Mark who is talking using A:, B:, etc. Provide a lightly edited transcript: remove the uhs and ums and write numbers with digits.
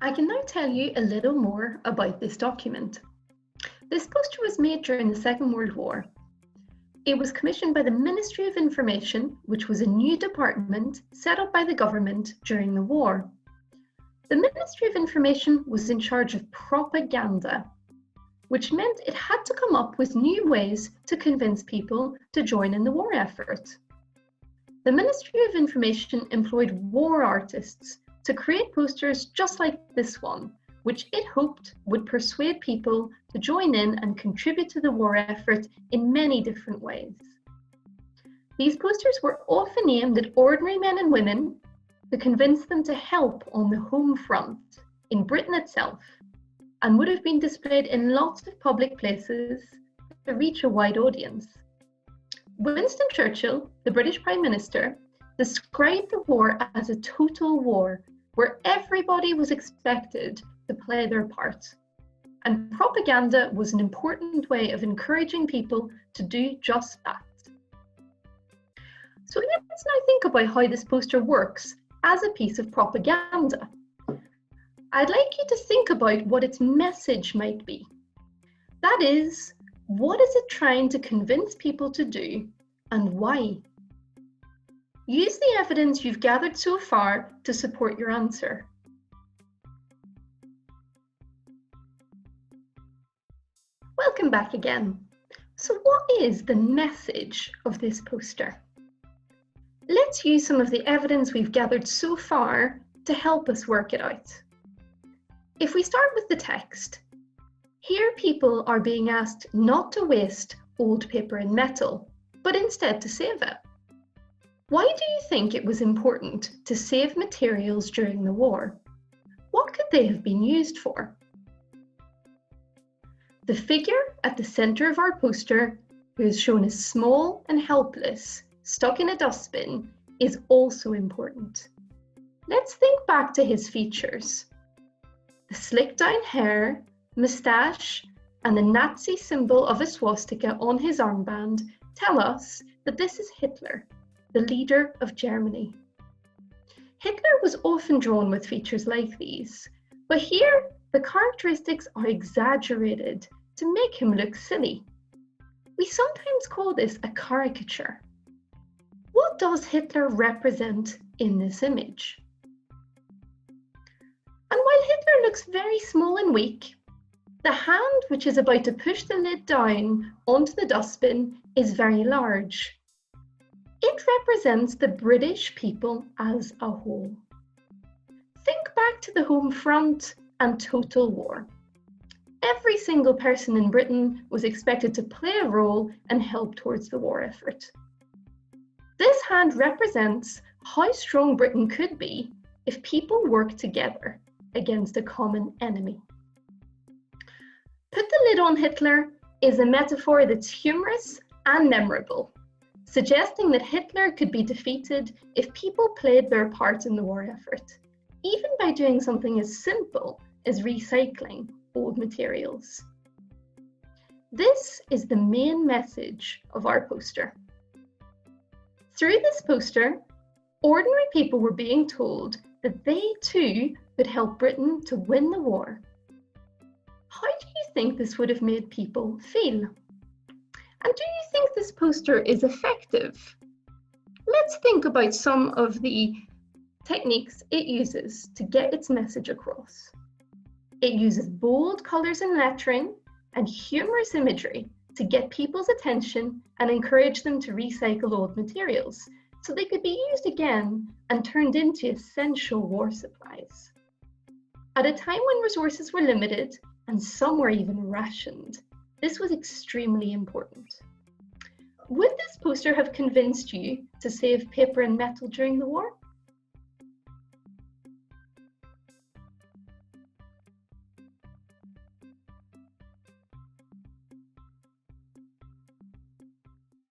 A: I can now tell you a little more about this document. This poster was made during the Second World War. It was commissioned by the Ministry of Information, which was a new department set up by the government during the war. The Ministry of Information was in charge of propaganda, which meant it had to come up with new ways to convince people to join in the war effort. The Ministry of Information employed war artists to create posters just like this one, which it hoped would persuade people to join in and contribute to the war effort in many different ways. These posters were often aimed at ordinary men and women to convince them to help on the home front in Britain itself, and would have been displayed in lots of public places to reach a wide audience. Winston Churchill, the British Prime Minister, described the war as a total war where everybody was expected to play their part. And propaganda was an important way of encouraging people to do just that. So let's now think about how this poster works as a piece of propaganda. I'd like you to think about what its message might be. That is, what is it trying to convince people to do and why? Use the evidence you've gathered so far to support your answer. Welcome back again. So what is the message of this poster? Let's use some of the evidence we've gathered so far to help us work it out. If we start with the text, here people are being asked not to waste old paper and metal, but instead to save it. Why do you think it was important to save materials during the war? What could they have been used for? The figure at the centre of our poster, who is shown as small and helpless, stuck in a dustbin, is also important. Let's think back to his features. The slicked down hair, moustache, and the Nazi symbol of a swastika on his armband tell us that this is Hitler, the leader of Germany. Hitler was often drawn with features like these, but here the characteristics are exaggerated to make him look silly. We sometimes call this a caricature. What does Hitler represent in this image? And while Hitler looks very small and weak, the hand which is about to push the lid down onto the dustbin is very large. It represents the British people as a whole. Think back to the home front and total war. Every single person in Britain was expected to play a role and help towards the war effort. This hand represents how strong Britain could be if people worked together against a common enemy. Put the lid on Hitler is a metaphor that's humorous and memorable, suggesting that Hitler could be defeated if people played their part in the war effort, even by doing something as simple as recycling old materials. This is the main message of our poster. Through this poster, ordinary people were being told that they too could help Britain to win the war. How do you think this would have made people feel? And do you think this poster is effective? Let's think about some of the techniques it uses to get its message across. It uses bold colours and lettering and humorous imagery to get people's attention and encourage them to recycle old materials so they could be used again and turned into essential war supplies. At a time when resources were limited and some were even rationed, this was extremely important. Would this poster have convinced you to save paper and metal during the war?